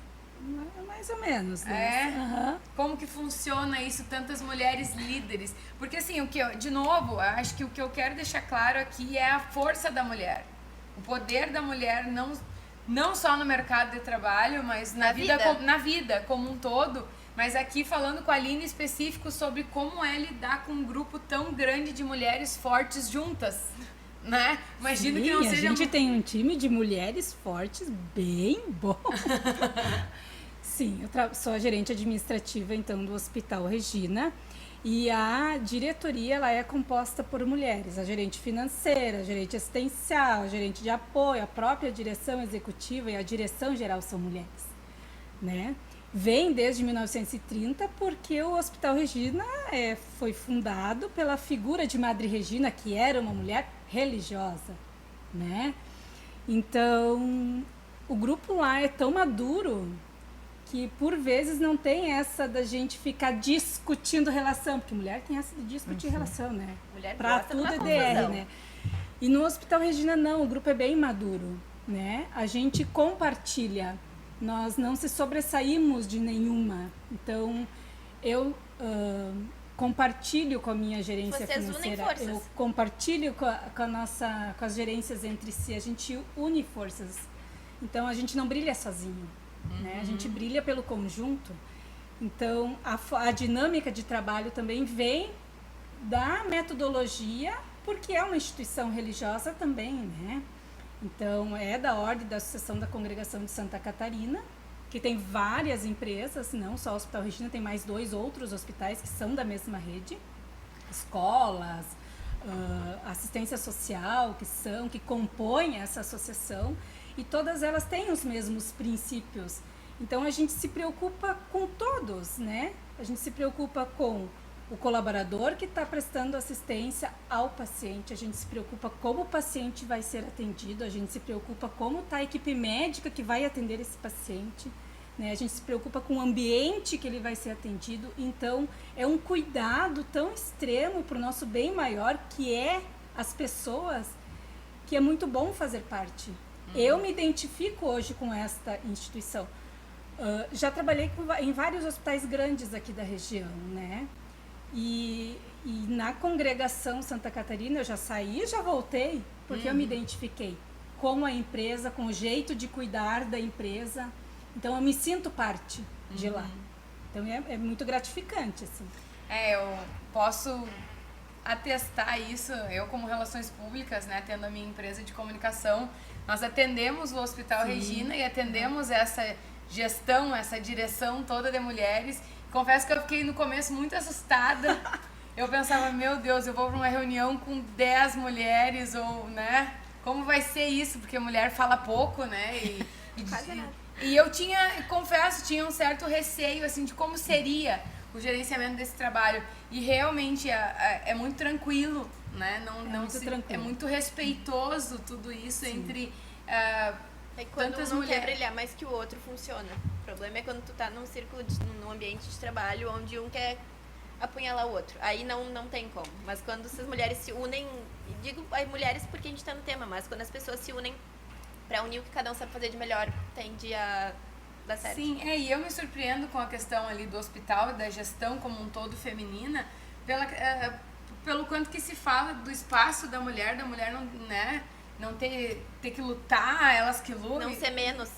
Mais ou menos, né? Como que funciona isso, tantas mulheres líderes? Porque assim, de novo, acho que o que eu quero deixar claro aqui é a força da mulher. O poder da mulher, não só no mercado de trabalho, mas na vida como um todo. Mas aqui falando com a Aline específico sobre como é lidar com um grupo tão grande de mulheres fortes juntas. Né? Imagino que não seja... A gente tem um time de mulheres fortes bem bom. Sim, eu sou a gerente administrativa, então, do Hospital Regina. E a diretoria, ela é composta por mulheres. A gerente financeira, a gerente assistencial, a gerente de apoio, a própria direção executiva e a direção geral são mulheres, né? Vem desde 1930 porque o Hospital Regina foi fundado pela figura de Madre Regina, que era uma mulher religiosa, né? Então, o grupo lá é tão maduro que, por vezes, não tem essa da gente ficar discutindo relação, porque mulher tem essa de discutir relação, né? Mulher pra tudo é DR, né? E no Hospital Regina, não, o grupo é bem maduro, né? A gente compartilha, nós não se sobressaímos de nenhuma. Então, eu compartilho com a minha gerência financeira, eu compartilho com as gerências entre si, a gente une forças. Então, a gente não brilha sozinho, né? A gente brilha pelo conjunto. Então, a dinâmica de trabalho também vem da metodologia, porque é uma instituição religiosa também, né? Então, é da Ordem da Associação da Congregação de Santa Catarina, que tem várias empresas, não só o Hospital Regina, tem mais 2 outros hospitais que são da mesma rede, escolas, assistência social, que compõem essa associação, e todas elas têm os mesmos princípios. Então, a gente se preocupa com todos, né? A gente se preocupa com o colaborador que está prestando assistência ao paciente, a gente se preocupa como o paciente vai ser atendido, a gente se preocupa como está a equipe médica que vai atender esse paciente, né? A gente se preocupa com o ambiente que ele vai ser atendido. Então, é um cuidado tão extremo para o nosso bem maior, que é as pessoas, que é muito bom fazer parte. Eu me identifico hoje com esta instituição. Já trabalhei em vários hospitais grandes aqui da região, né? E na congregação Santa Catarina eu já saí e já voltei, porque eu me identifiquei com a empresa, com o jeito de cuidar da empresa. Então eu me sinto parte de lá. Então é muito gratificante, assim. Eu posso atestar isso, eu como Relações Públicas, né, tendo a minha empresa de comunicação, nós atendemos o Hospital Regina e atendemos essa gestão, essa direção toda de mulheres. Confesso que eu fiquei no começo muito assustada. Eu pensava, meu Deus, eu vou para uma reunião com 10 mulheres, ou, né? Como vai ser isso? Porque a mulher fala pouco, né? E eu confesso, tinha um certo receio, assim, de como seria o gerenciamento desse trabalho. E realmente é muito tranquilo, né? É muito respeitoso tudo isso. Sim. Entre quando tantas um não mulheres. quer brilhar mais que o outro, funciona. O problema é quando tu tá num círculo, num ambiente de trabalho onde um quer apunhalar o outro. Aí não tem como. Mas quando essas mulheres se unem, digo mulheres porque a gente tá no tema, mas quando as pessoas se unem para unir o que cada um sabe fazer de melhor, tende a dar certo. Sim, e eu me surpreendo com a questão ali do hospital e da gestão como um todo feminina, pelo quanto que se fala do espaço da mulher não, né, não ter que lutar, elas que lutam. Não ser menos.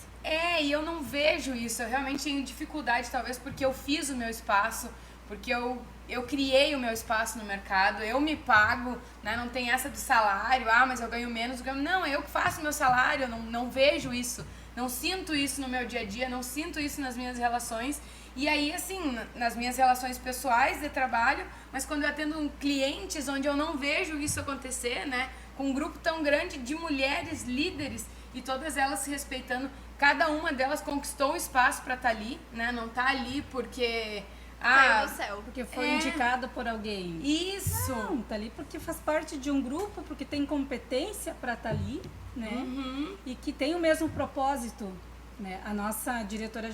E eu não vejo isso, eu realmente tenho dificuldade, talvez porque eu fiz o meu espaço, porque eu criei o meu espaço no mercado, eu me pago, né? Não tem essa do salário, mas eu ganho menos, não, eu que faço o meu salário, eu não vejo isso, não sinto isso no meu dia a dia, não sinto isso nas minhas relações. E aí, assim, nas minhas relações pessoais de trabalho, mas quando eu atendo clientes onde eu não vejo isso acontecer, né? Com um grupo tão grande de mulheres líderes e todas elas se respeitando, cada uma delas conquistou um espaço para estar ali, né? Não tá ali porque caiu do céu, porque foi indicado por alguém. Isso. Não, tá ali porque faz parte de um grupo, porque tem competência para estar ali, né? E que tem o mesmo propósito, né? A nossa diretora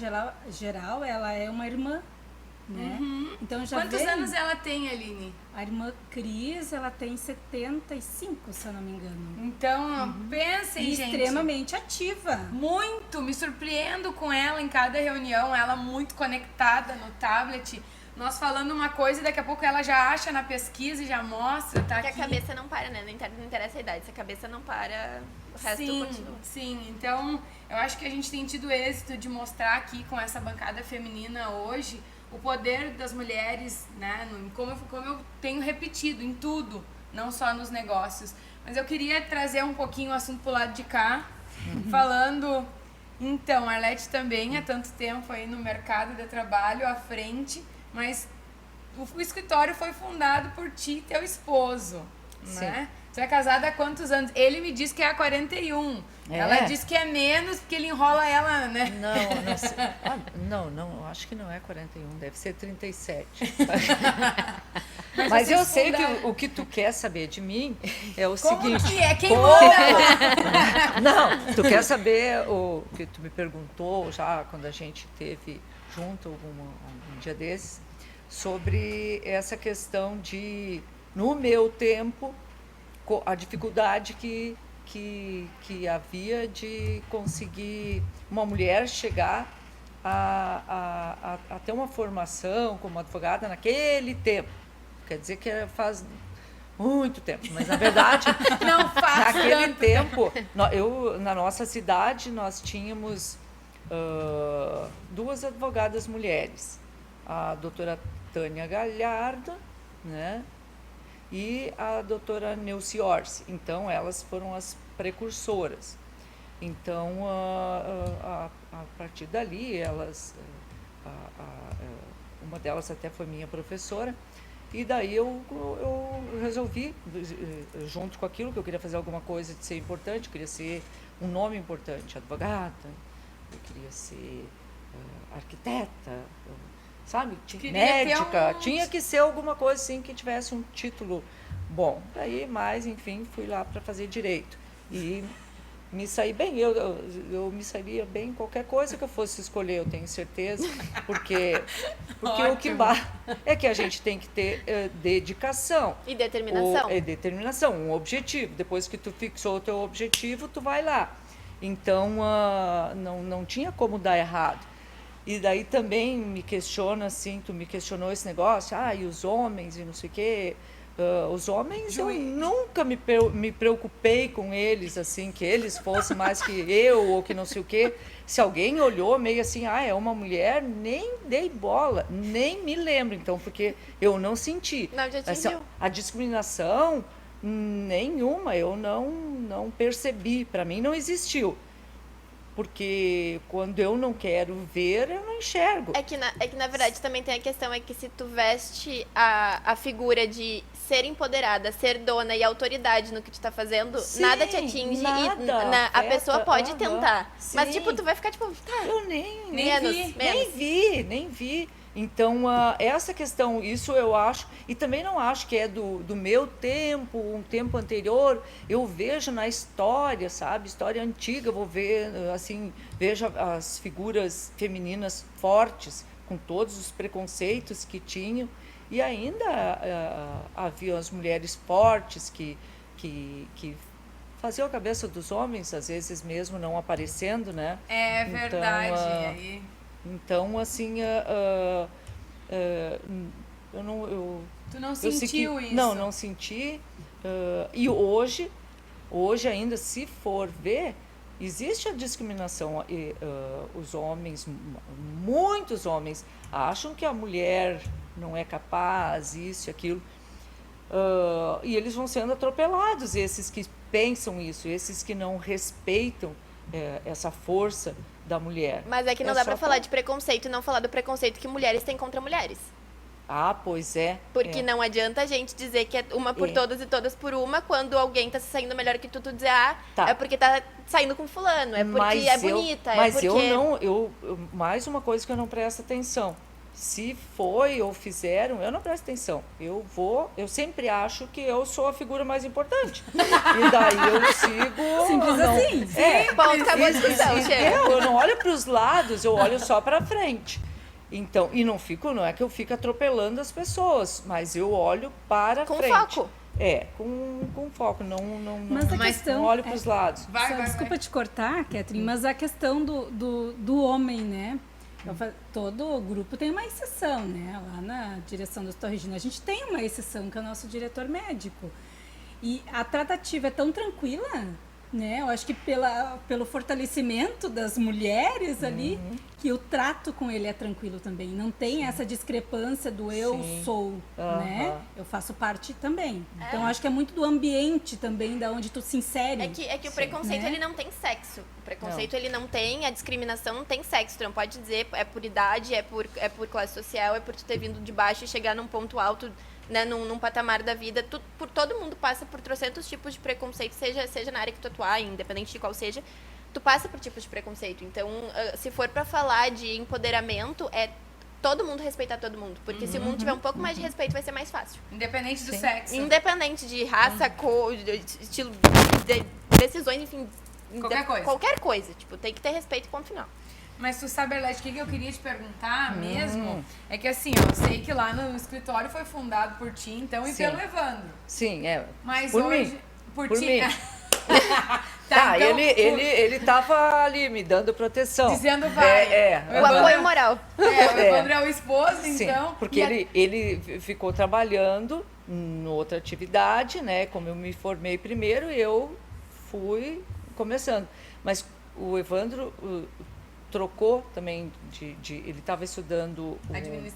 geral, ela é uma irmã, né? Então já Quantos anos ela tem, Aline? A irmã Cris, ela tem 75, se eu não me engano. Então, pensem, gente. Extremamente ativa. Muito, me surpreendo com ela em cada reunião, ela muito conectada no tablet. Nós falando uma coisa e daqui a pouco ela já acha na pesquisa e já mostra, tá? Porque a cabeça não para, né? Não interessa a idade, se a cabeça não para, o resto continua. Sim, então eu acho que a gente tem tido êxito de mostrar aqui com essa bancada feminina hoje o poder das mulheres, né? Como eu tenho repetido em tudo, não só nos negócios. Mas eu queria trazer um pouquinho o assunto pro lado de cá, falando... Então, a Arlete também há tanto tempo aí no mercado de trabalho à frente, mas o escritório foi fundado por ti e teu esposo, né? Você é casada há quantos anos? Ele me disse que é há 41. Ela disse que é menos porque ele enrola ela, né? Não, acho que não é 41, deve ser 37. Mas eu sei que o que tu quer saber de mim é o seguinte... Que é? Quem manda? Não, tu quer saber o que tu me perguntou já quando a gente teve junto um dia desses, sobre essa questão de, no meu tempo, a dificuldade que havia de conseguir uma mulher chegar a ter uma formação como advogada naquele tempo. Quer dizer que faz muito tempo, mas na verdade, não faz naquele tempo, na nossa cidade, nós tínhamos 2 advogadas mulheres. a doutora Tânia Galhardo, né? E a doutora Neuci Orsi. Então, elas foram as precursoras. Então, a partir dali, elas, uma delas até foi minha professora, e daí eu resolvi, junto com aquilo, que eu queria fazer alguma coisa de ser importante, eu queria ser um nome importante, advogada, eu queria ser arquiteta, sabe? Médica, tinha que ser alguma coisa assim que tivesse um título bom. Daí, mas, enfim, fui lá para fazer direito. E me saí bem, eu me sairia bem em qualquer coisa que eu fosse escolher, eu tenho certeza, porque o que é que a gente tem que ter dedicação. E determinação. Determinação, um objetivo. Depois que tu fixou o teu objetivo, tu vai lá. Então, não tinha como dar errado. E daí também me questiona, assim, tu me questionou esse negócio, e os homens e não sei o quê. Os homens, eu nunca me preocupei com eles, assim, que eles fossem mais que eu ou que não sei o quê. Se alguém olhou meio assim, é uma mulher, nem dei bola, nem me lembro, então, porque eu não senti. Não, já assim, a discriminação, nenhuma, eu não percebi, para mim não existiu. Porque quando eu não quero ver, eu não enxergo. É que na verdade também tem a questão, é que se tu veste a figura de ser empoderada, ser dona e autoridade no que tu tá fazendo, Sim, nada te atinge nada, a pessoa pode tentar. Sim. Mas tipo, tu vai ficar tipo, tá. Eu nem vi. Então, essa questão, isso eu acho, e também não acho que é do meu tempo, um tempo anterior, eu vejo na história, sabe, história antiga, eu vou ver, assim, vejo as figuras femininas fortes, com todos os preconceitos que tinham, e ainda havia as mulheres fortes que faziam a cabeça dos homens, às vezes mesmo não aparecendo, né? É verdade. Então, assim, Tu não sentiu isso? Não senti. E hoje ainda, se for ver, existe a discriminação. Os homens, muitos homens, acham que a mulher não é capaz, isso e aquilo. E eles vão sendo atropelados, esses que pensam isso, esses que não respeitam essa força da mulher. Mas é que não dá pra falar de preconceito e não falar do preconceito que mulheres têm contra mulheres. Pois é. Porque não adianta a gente dizer que é uma por todas e todas por uma, quando alguém tá se saindo melhor que tu dizer, é porque tá saindo com fulano, é porque é bonita, mas é porque... mais uma coisa que eu não presto atenção. Se foi ou fizeram, eu não presto atenção. Eu sempre acho que eu sou a figura mais importante. E daí eu sigo... Simples assim. Ponto, acabou a discussão, chega. Eu não olho para os lados, eu olho só para frente. Então, e não é que eu fico atropelando as pessoas, mas eu olho para frente. Com foco. Com foco, Mas a questão, não olho para os lados. Desculpa te cortar, Catherine, mas a questão do homem, né? Todo grupo tem uma exceção, né? Lá na direção do Dr. Regina, a gente tem uma exceção, que é o nosso diretor médico. E a tratativa é tão tranquila, né? Eu acho que pelo fortalecimento das mulheres ali, que o trato com ele é tranquilo também. Não tem essa discrepância do eu sou, né? Eu faço parte também. Então, acho que é muito do ambiente também, da onde tu se insere. É que o preconceito, ele não tem sexo. O preconceito, ele não tem, a discriminação não tem sexo. Tu não pode dizer, é por idade, é por classe social, é por tu ter vindo de baixo e chegar num ponto alto, né, num patamar da vida. Todo mundo passa por trocentos tipos de preconceito, seja na área que tu atuar, independente de qual seja, tu passa por tipos de preconceito. Então, se for pra falar de empoderamento, é todo mundo respeitar todo mundo. Porque se o mundo tiver um pouco mais de respeito, vai ser mais fácil. Independente do sexo. Independente de raça, cor, de estilo, de decisões, enfim. Qualquer coisa. Tipo, tem que ter respeito, ponto final. Mas tu sabe, Arlete, o que eu queria te perguntar mesmo? É que assim, eu sei que lá no escritório foi fundado por ti, então, e pelo Evandro. Sim, Mas por hoje... mim. Por ti. Mim. Então, ele tava ali me dando proteção. Dizendo vai. O apoio moral. O Evandro é o esposo, sim, então. Porque ele ficou trabalhando em outra atividade, né? Como eu me formei primeiro, eu fui começando. Mas o Evandro trocou também ele estava estudando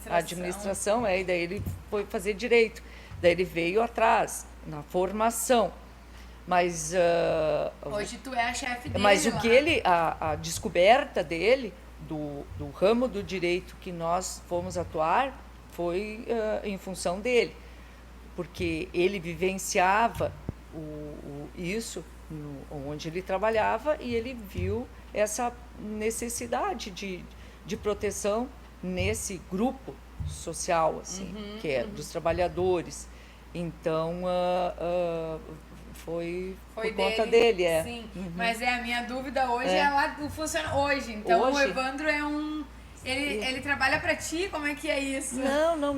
administração, e daí ele foi fazer direito. Daí ele veio atrás, na formação. Mas hoje tu é a chefe dele. Mas lá. o que a descoberta dele do ramo do direito que nós fomos atuar foi em função dele, porque ele vivenciava isso onde ele trabalhava e ele viu essa necessidade de proteção nesse grupo social, assim, que é dos trabalhadores. Então, foi por conta dele. Sim, mas a minha dúvida hoje ela funciona hoje. Então, hoje? o Evandro é ele trabalha para ti? Como é que é isso? Não.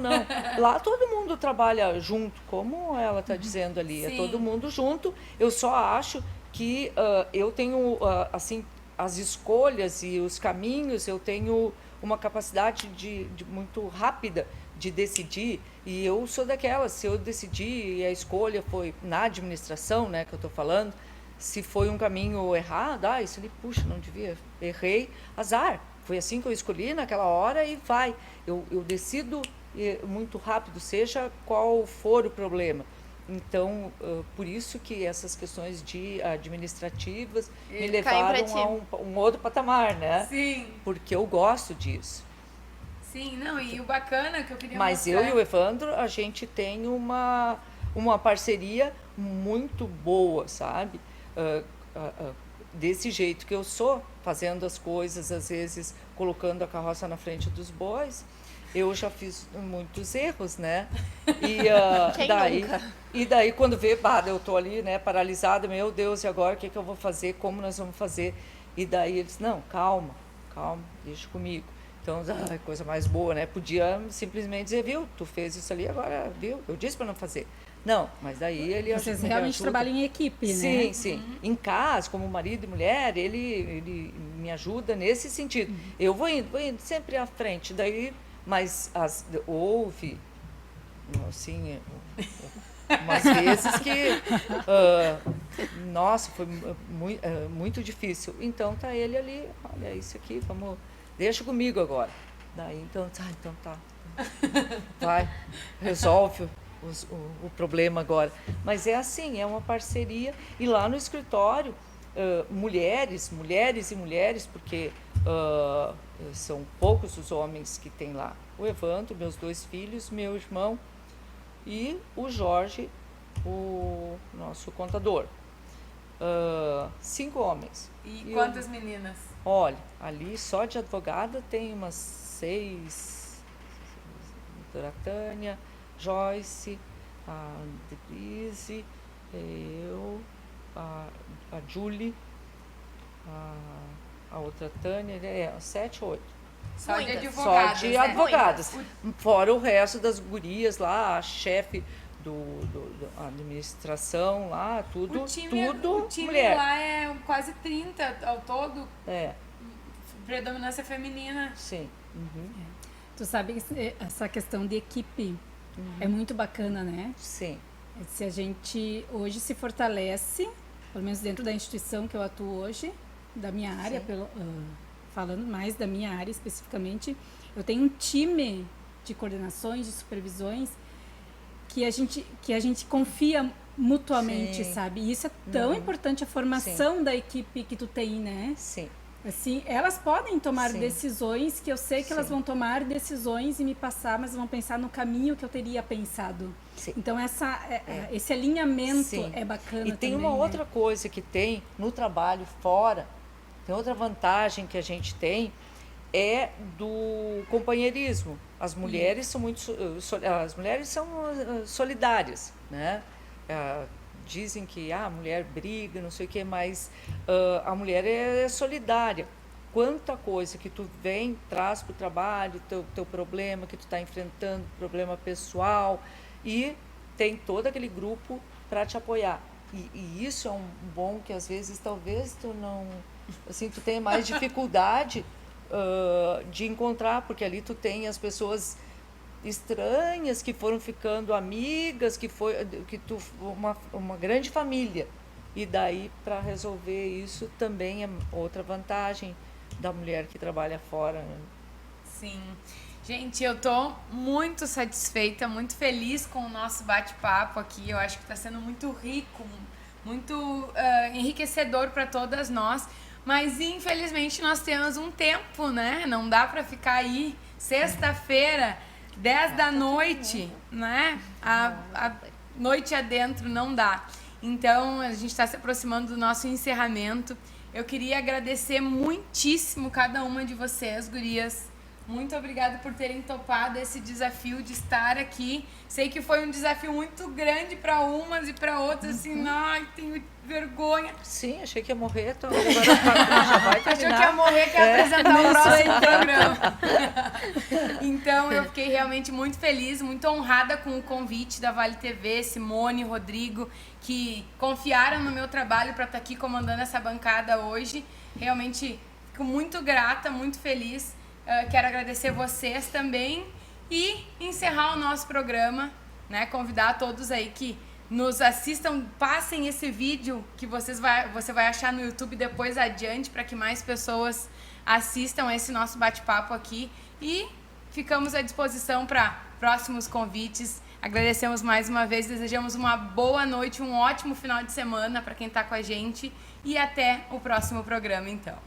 Lá todo mundo trabalha junto, como ela está dizendo ali. Sim. É todo mundo junto. Eu só acho que eu tenho, assim, as escolhas e os caminhos, eu tenho uma capacidade de muito rápida de decidir. E eu sou daquelas, se eu decidir e a escolha foi na administração, né, que eu estou falando, se foi um caminho errado, isso ali, puxa, não devia, errei, azar. Foi assim que eu escolhi naquela hora e vai. Eu decido muito rápido, seja qual for o problema. Então, por isso que essas questões administrativas me levaram a um outro patamar, né? Sim. Porque eu gosto disso. Sim, não, e o bacana que eu queria Mas mostrar... eu e o Evandro, a gente tem uma parceria muito boa, sabe? Desse jeito que eu sou, fazendo as coisas, às vezes colocando a carroça na frente dos bois, eu já fiz muitos erros, né? E daí quando vê, eu tô ali, né, paralisada, meu Deus, e agora o que eu vou fazer? Como nós vamos fazer? E daí eles, não, calma, deixa comigo. Então, coisa mais boa, né? Podia simplesmente dizer, viu, tu fez isso ali, agora, viu, eu disse para não fazer. Não, mas daí ele... Vocês realmente trabalham em equipe, né? Sim. Em casa, como marido e mulher, ele me ajuda nesse sentido. Eu vou indo sempre à frente, daí... Mas houve, assim, umas vezes que, nossa, foi muito difícil. Então, tá ele ali, olha isso aqui, deixa comigo agora. Daí, então tá. Vai, resolve o problema agora. Mas é assim, é uma parceria. E lá no escritório, mulheres e mulheres, porque... são poucos os homens que tem lá. O Evandro, meus 2 filhos, meu irmão e o Jorge, o nosso contador. 5 homens. E quantas meninas? Olha, ali só de advogada tem umas 6. Doutora Tânia, Joyce, a Denise, eu, a Julie, a outra Tânia, 7 ou 8. Só de advogadas. Só de advogadas. Fora o resto das gurias lá, a chefe da administração lá, tudo o time mulher. Lá é quase 30 ao todo. Predominância feminina. Sim. Tu sabe que essa questão de equipe é muito bacana, né? Sim. Se a gente hoje se fortalece, pelo menos dentro da instituição que eu atuo hoje, da minha área, falando mais da minha área especificamente, eu tenho um time de coordenações, de supervisões, que a gente confia mutuamente, sabe? E isso é tão importante, a formação da equipe que tu tem, né? Sim. Assim, elas podem tomar decisões que eu sei que elas vão tomar decisões e me passar, mas vão pensar no caminho que eu teria pensado. Sim. Então, esse alinhamento é bacana. E tem também, uma outra coisa que tem no trabalho fora, tem outra vantagem que a gente tem, é do companheirismo. As mulheres são solidárias, né? Dizem que a mulher briga, não sei o quê, mas a mulher é solidária. Quanta coisa que tu traz para o trabalho, teu problema que tu está enfrentando, problema pessoal, e tem todo aquele grupo para te apoiar. E isso é um bom que às vezes talvez tu não... Assim, tu tenha mais dificuldade de encontrar, porque ali tu tem as pessoas estranhas que foram ficando amigas, uma grande família. E daí, para resolver isso, também é outra vantagem da mulher que trabalha fora, né? Sim. Gente, eu tô muito satisfeita, muito feliz com o nosso bate-papo aqui. Eu acho que está sendo muito rico, muito enriquecedor para todas nós. Mas, infelizmente, nós temos um tempo, né? Não dá para ficar aí sexta-feira, 10 da noite, né? A noite adentro não dá. Então, a gente está se aproximando do nosso encerramento. Eu queria agradecer muitíssimo cada uma de vocês, gurias. Muito obrigada por terem topado esse desafio de estar aqui. Sei que foi um desafio muito grande para umas e para outras, assim, ai, tenho vergonha. Sim, achei que ia morrer, então agora já vai terminar. Achou que ia morrer, que ia apresentar o próximo programa. Então, eu fiquei realmente muito feliz, muito honrada com o convite da Vale TV, Simone, Rodrigo, que confiaram no meu trabalho para estar aqui comandando essa bancada hoje. Realmente fico muito grata, muito feliz. Quero agradecer vocês também e encerrar o nosso programa, né? Convidar todos aí que nos assistam, passem esse vídeo que você vai achar no YouTube depois adiante para que mais pessoas assistam esse nosso bate-papo aqui e ficamos à disposição para próximos convites. Agradecemos mais uma vez, desejamos uma boa noite, um ótimo final de semana para quem está com a gente e até o próximo programa, então.